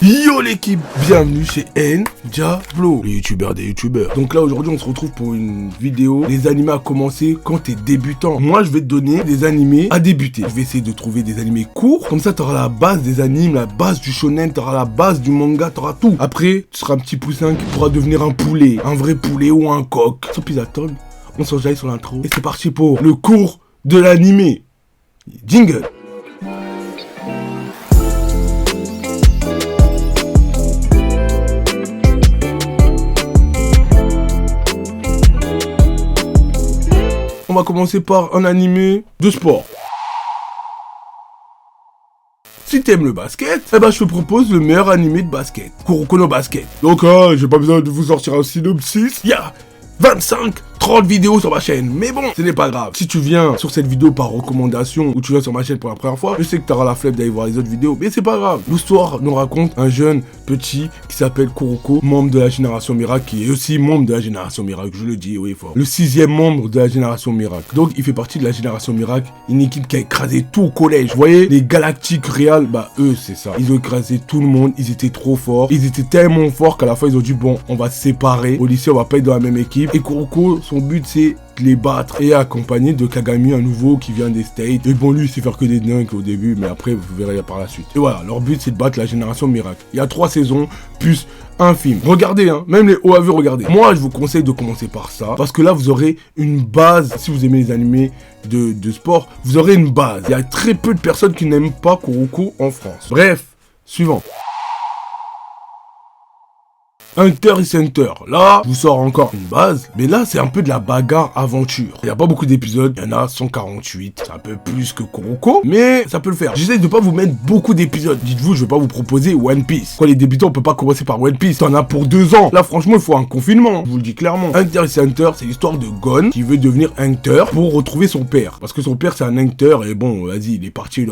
Yo l'équipe, bienvenue chez Ndiablo, les youtubeurs des youtubeurs. Donc là aujourd'hui on se retrouve pour une vidéo, les animés à commencer quand t'es débutant. Moi je vais te donner des animés à débuter. Je vais essayer de trouver des animés courts, comme ça t'auras la base des animes, la base du shonen, t'auras la base du manga, t'auras tout. Après tu seras un petit poussin qui pourra devenir un poulet, un vrai poulet ou un coq. Sans plus attendre, on s'enjaille sur l'intro et c'est parti pour le cours de l'animé. Jingle. On va commencer par un animé de sport. Si t'aimes le basket, eh ben je te propose le meilleur animé de basket, Kuroko no Basket. Donc j'ai pas besoin de vous sortir un synopsis, il y a 25-30 vidéos sur ma chaîne, mais bon, ce n'est pas grave. Si tu viens sur cette vidéo par recommandation ou tu viens sur ma chaîne pour la première fois, je sais que tu auras la flemme d'aller voir les autres vidéos, mais c'est pas grave. L'histoire nous raconte un jeune petit qui s'appelle Kuroko, membre de la Génération Miracle, qui est aussi membre de la Génération Miracle, je le dis, oui, fort. Le 6e membre de la Génération Miracle. Donc il fait partie de la Génération Miracle, une équipe qui a écrasé tout au collège. Vous voyez, les Galactiques Real, bah eux c'est ça. Ils ont écrasé tout le monde, ils étaient trop forts. Ils étaient tellement forts qu'à la fin ils ont dit bon, on va se séparer. Au lycée on va pas être dans la même équipe. Et Kuroko, son but c'est de les battre et accompagné de Kagami, un nouveau qui vient des States. Et bon, lui il sait faire que des dunks au début, mais après vous verrez par la suite. Et voilà, leur but c'est de battre la Génération Miracle. Il y a 3 saisons plus un film. Regardez, hein, même les OAV, regardez. Moi je vous conseille de commencer par ça, parce que là vous aurez une base. Si vous aimez les animés de sport, vous aurez une base. Il y a très peu de personnes qui n'aiment pas Kuroko en France. Bref, suivant. Hunter x Hunter, là, je vous sors encore une base, mais là, c'est un peu de la bagarre aventure. Il n'y a pas beaucoup d'épisodes, il y en a 148, c'est un peu plus que Kuroko, mais ça peut le faire. J'essaie de pas vous mettre beaucoup d'épisodes. Dites-vous, je vais pas vous proposer One Piece. Quand les débutants, on peut pas commencer par One Piece, t'en as pour 2 ans. Là, franchement, il faut un confinement, je vous le dis clairement. Hunter x Hunter, c'est l'histoire de Gon qui veut devenir Hunter pour retrouver son père. Parce que son père, c'est un Hunter, et bon, vas-y, il est parti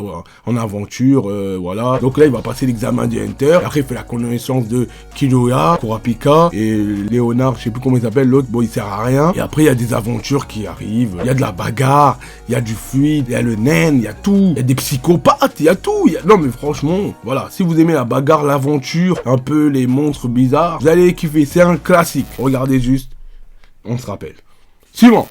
en aventure, voilà. Donc là, il va passer l'examen du Hunter, et après, il fait la connaissance de Kidoya, Kurapika et Léonard, je sais plus comment il s'appelle, l'autre, bon il sert à rien. Et après il y a des aventures qui arrivent, il y a de la bagarre, il y a du fluide, il y a le nain, il y a tout, il y a des psychopathes, il y a tout. Non mais franchement, voilà, si vous aimez la bagarre, l'aventure, un peu les monstres bizarres, vous allez kiffer, c'est un classique. Regardez juste, on se rappelle. Suivant.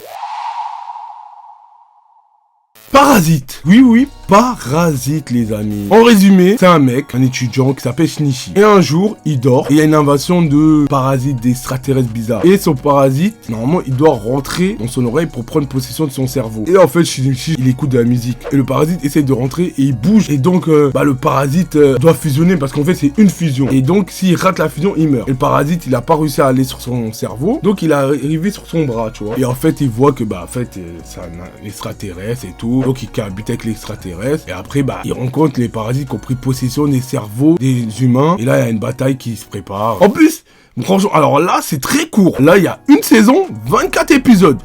Parasite. Oui, Parasite les amis. En résumé, c'est un mec, un étudiant qui s'appelle Shinichi. Et un jour, il dort et il y a une invasion de parasites, d'extraterrestres bizarres. Et son parasite, normalement, il doit rentrer dans son oreille pour prendre possession de son cerveau. Et en fait, Shinichi, il écoute de la musique. Et le parasite essaie de rentrer et il bouge. Et donc, le parasite doit fusionner parce qu'en fait, c'est une fusion. Et donc, s'il rate la fusion, il meurt. Et le parasite, il a pas réussi à aller sur son cerveau. Donc, il est arrivé sur son bras, tu vois. Et en fait, il voit que, c'est un extraterrestre et tout. Donc il habite avec l'extraterrestre. Et après, il rencontre les parasites qui ont pris possession des cerveaux des humains. Et là, il y a une bataille qui se prépare. En plus, franchement, alors là, c'est très court. Là, il y a une saison, 24 épisodes.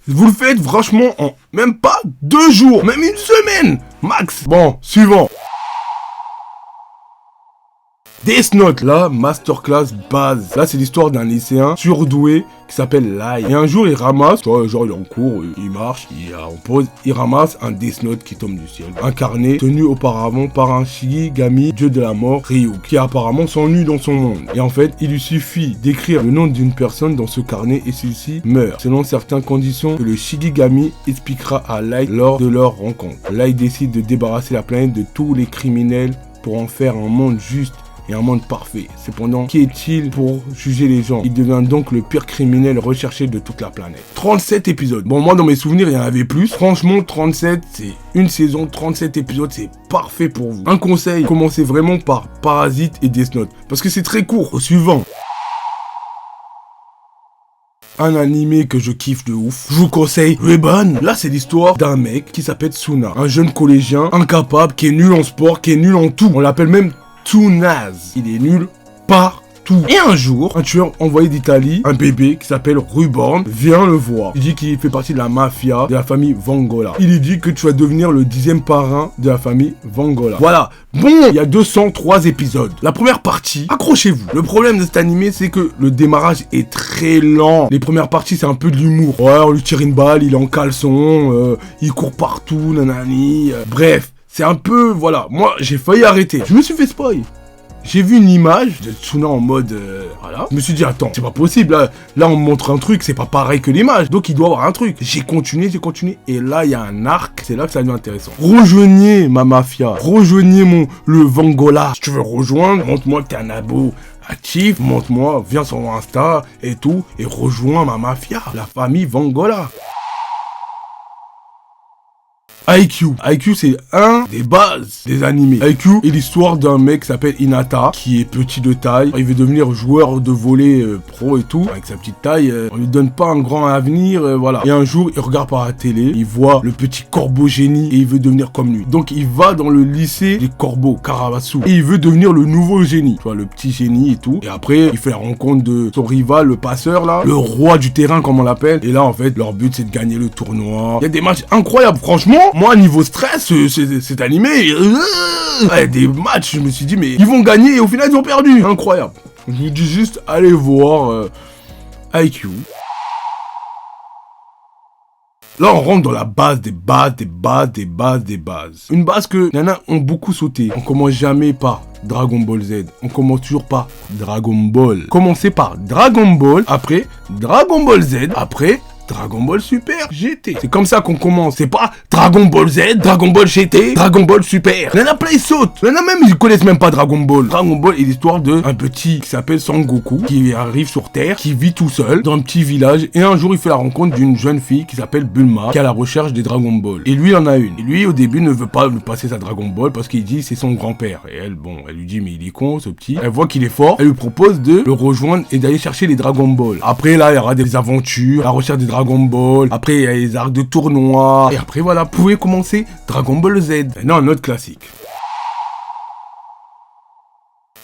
Vous le faites franchement en même pas 2 jours, même une semaine, max. Bon, suivant. Death Note, là, masterclass base. Là, c'est l'histoire d'un lycéen surdoué qui s'appelle Lai. Et un jour, il ramasse, tu vois, genre il est en cours, il marche, il est en pause, il ramasse un Death Note qui tombe du ciel. Incarné, tenu auparavant par un Shigigami, dieu de la mort, Ryu, qui apparemment s'ennuie dans son monde. Et en fait, il lui suffit d'écrire le nom d'une personne dans ce carnet et celui-ci meurt. Selon certaines conditions que le Shigigami expliquera à Lai lors de leur rencontre. Lai décide de débarrasser la planète de tous les criminels pour en faire un monde juste et un monde parfait. Cependant, qui est-il pour juger les gens? Il devient donc le pire criminel recherché de toute la planète. 37 épisodes. Bon, moi, dans mes souvenirs, il y en avait plus. Franchement, 37, c'est une saison, 37 épisodes, c'est parfait pour vous. Un conseil, commencez vraiment par Parasite et Death Note, parce que c'est très court. Au suivant. Un animé que je kiffe de ouf. Je vous conseille Reborn. Là, c'est l'histoire d'un mec qui s'appelle Tsuna. Un jeune collégien incapable, qui est nul en sport, qui est nul en tout. On l'appelle même Tsunaz. Il est nul partout. Et un jour, un tueur envoyé d'Italie, un bébé qui s'appelle Reborn, vient le voir. Il dit qu'il fait partie de la mafia de la famille Vangola. Il lui dit que tu vas devenir le 10e parrain de la famille Vangola. Voilà. Bon, il y a 203 épisodes. La première partie, accrochez-vous. Le problème de cet animé, c'est que le démarrage est très lent. Les premières parties, c'est un peu de l'humour. Ouais, on lui tire une balle, il est en caleçon, il court partout, nanani. Bref. C'est un peu, voilà, moi j'ai failli arrêter. Je me suis fait spoil. j'ai vu une image de Tsuna en mode, voilà. Je me suis dit, attends, c'est pas possible, là on me montre un truc, c'est pas pareil que l'image, donc il doit y avoir un truc. J'ai continué, et là il y a un arc, c'est là que ça devient intéressant. Rejoignez ma mafia, rejoignez le Vangola. Si tu veux rejoindre, montre-moi que t'es un abo actif, montre-moi, viens sur mon Insta et tout, et rejoins ma mafia, la famille Vangola. IQ, c'est un des bases des animés. IQ est l'histoire d'un mec qui s'appelle Hinata, qui est petit de taille. Il veut devenir joueur de volley pro et tout. Avec sa petite taille, on lui donne pas un grand avenir, voilà. Et un jour, il regarde par la télé, il voit le petit corbeau génie et il veut devenir comme lui. Donc, il va dans le lycée des corbeaux, Karabasu. Et il veut devenir le nouveau génie. Tu vois, le petit génie et tout. Et après, il fait la rencontre de son rival, le passeur, là. Le roi du terrain, comme on l'appelle. Et là, en fait, leur but, c'est de gagner le tournoi. Il y a des matchs incroyables, franchement. Moi, niveau stress, c'est animé. Ouais, des matchs, je me suis dit, mais ils vont gagner et au final, ils ont perdu. Incroyable. Je vous dis juste, allez voir IQ. Là, on rentre dans la base des bases. Une base que Nana ont beaucoup sauté. On commence jamais par Dragon Ball Z. On commence toujours par Dragon Ball. Commencez par Dragon Ball, après Dragon Ball Z, après Dragon Ball Super GT. C'est comme ça qu'on commence. C'est pas Dragon Ball Z, Dragon Ball GT, Dragon Ball Super. Nana plein ils sautent. Nana même ils connaissent même pas Dragon Ball. Dragon Ball est l'histoire d'un petit qui s'appelle Sangoku qui arrive sur Terre, qui vit tout seul dans un petit village et un jour il fait la rencontre d'une jeune fille qui s'appelle Bulma qui est à la recherche des Dragon Ball. Et lui il en a une. Et lui au début ne veut pas lui passer sa Dragon Ball parce qu'il dit c'est son grand-père. Et elle, bon, elle lui dit mais il est con ce petit. Elle voit qu'il est fort. Elle lui propose de le rejoindre et d'aller chercher les Dragon Ball. Après là il y aura des aventures, la recherche des Dragon Ball, après il y a les arcs de tournoi, et après voilà, vous pouvez commencer Dragon Ball Z. Maintenant un autre classique.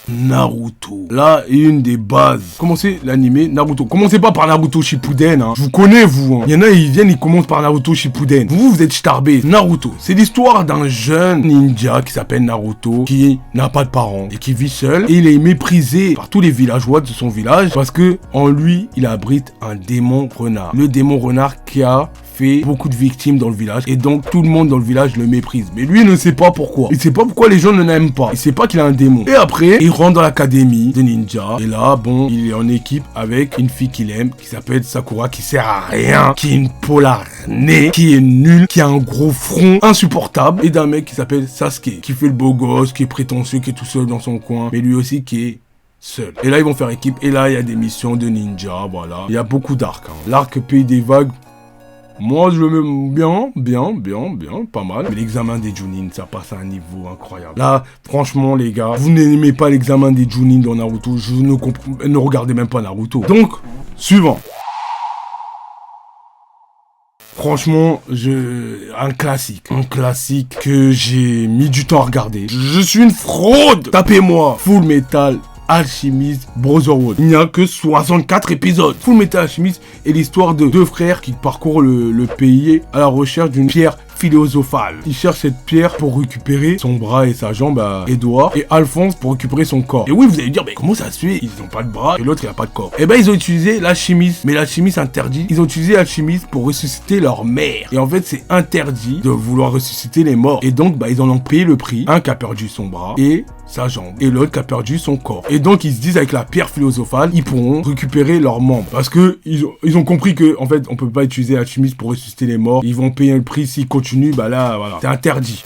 Naruto. Là, une des bases. Commencez l'animé Naruto. Commencez pas par Naruto Shippuden, hein. Je vous connais, vous, hein. Il y en a, ils viennent, ils commencent par Naruto Shippuden. Vous êtes starbé. Naruto, c'est l'histoire d'un jeune ninja qui s'appelle Naruto, qui n'a pas de parents et qui vit seul. Et il est méprisé par tous les villageois de son village parce que en lui, il abrite un démon renard. Le démon renard qui a fait beaucoup de victimes dans le village et donc tout le monde dans le village le méprise. Mais lui il ne sait pas pourquoi. Il sait pas pourquoi les gens ne l'aiment pas. Il sait pas qu'il a un démon. Et après, il rentre dans l'académie des ninjas et là, bon, il est en équipe avec une fille qu'il aime qui s'appelle Sakura, qui sert à rien, qui est une polar nez, qui est nulle, qui a un gros front insupportable et d'un mec qui s'appelle Sasuke, qui fait le beau gosse, qui est prétentieux, qui est tout seul dans son coin, mais lui aussi qui est seul. Et là, ils vont faire équipe et là, il y a des missions de ninja, voilà. Il y a beaucoup d'arcs, hein. L'arc Pays des Vagues, moi, je le mets bien, pas mal. Mais l'examen des Chunin, ça passe à un niveau incroyable. Là, franchement, les gars, vous n'aimez pas l'examen des Chunin dans Naruto, ne regardez même pas Naruto. Donc, suivant. Franchement, un classique que j'ai mis du temps à regarder. Je suis une fraude. Tapez-moi Full Metal Alchemist Brotherhood. Il n'y a que 64 épisodes. Full Metal Alchemist est l'histoire de deux frères qui parcourent le pays à la recherche d'une pierre philosophale. Ils cherchent cette pierre pour récupérer son bras et sa jambe à Edouard et Alphonse pour récupérer son corps. Et oui, vous allez dire, mais comment ça se fait? Ils n'ont pas de bras et l'autre il n'a pas de corps. Et ben ils ont utilisé l'alchimiste, mais l'alchimiste interdit. Ils ont utilisé l'alchimiste pour ressusciter leur mère. Et en fait, c'est interdit de vouloir ressusciter les morts. Et donc, ils en ont payé le prix. Un qui a perdu son bras et sa jambe. Et l'autre qui a perdu son corps. Et donc, ils se disent, avec la pierre philosophale, ils pourront récupérer leurs membres. Parce que ils ont compris que, en fait, on peut pas utiliser l'alchimiste pour ressusciter les morts. Ils vont payer le prix s'ils continuent. Là, voilà. C'est interdit.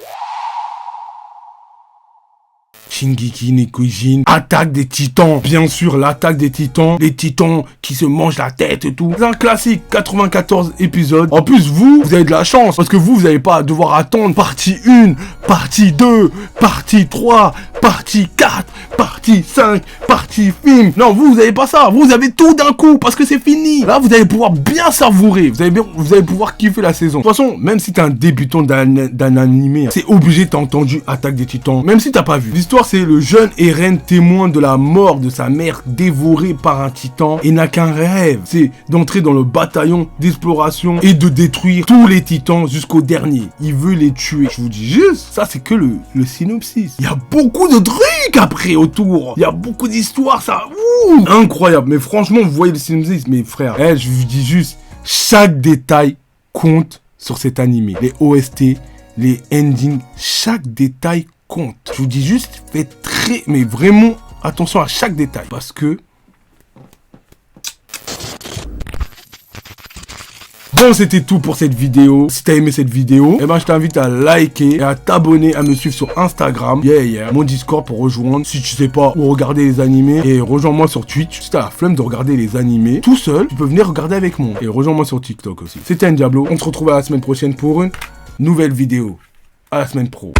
Shingeki no Kyojin, attaque des titans. Bien sûr, l'attaque des titans. Les titans qui se mangent la tête et tout. C'est un classique, 94 épisodes. En plus, vous avez de la chance. Parce que vous n'allez pas devoir attendre partie 1, partie 2, partie 3, partie 4, partie 5, partie film. Non, vous n'avez pas ça. Vous avez tout d'un coup parce que c'est fini. Là, vous allez pouvoir bien savourer. Vous allez pouvoir kiffer la saison. De toute façon, même si t'es un débutant d'un animé, c'est obligé, t'as entendu Attaque des Titans. Même si t'as pas vu. L'histoire, c'est le jeune Eren témoin de la mort de sa mère dévorée par un titan et n'a qu'un rêve. C'est d'entrer dans le bataillon d'exploration et de détruire tous les titans jusqu'au dernier. Il veut les tuer. Je vous dis juste, ça c'est que le synopsis. Il y a beaucoup de trucs après autour. Il y a beaucoup d'histoires, ça. Incroyable. Mais franchement, vous voyez le synopsis, mes frères. Je vous dis juste, chaque détail compte sur cet animé. Les OST, les endings, chaque détail compte. Je vous dis juste, faites mais vraiment attention à chaque détail. Parce que... Bon, c'était tout pour cette vidéo. Si t'as aimé cette vidéo, eh ben, je t'invite à liker et à t'abonner, à me suivre sur Instagram. Mon Discord pour rejoindre. Si tu sais pas où regarder les animés, et rejoins-moi sur Twitch. Si t'as la flemme de regarder les animés tout seul, tu peux venir regarder avec moi. Et rejoins-moi sur TikTok aussi. C'était Ndiablo. On se retrouve à la semaine prochaine pour une nouvelle vidéo. À la semaine pro.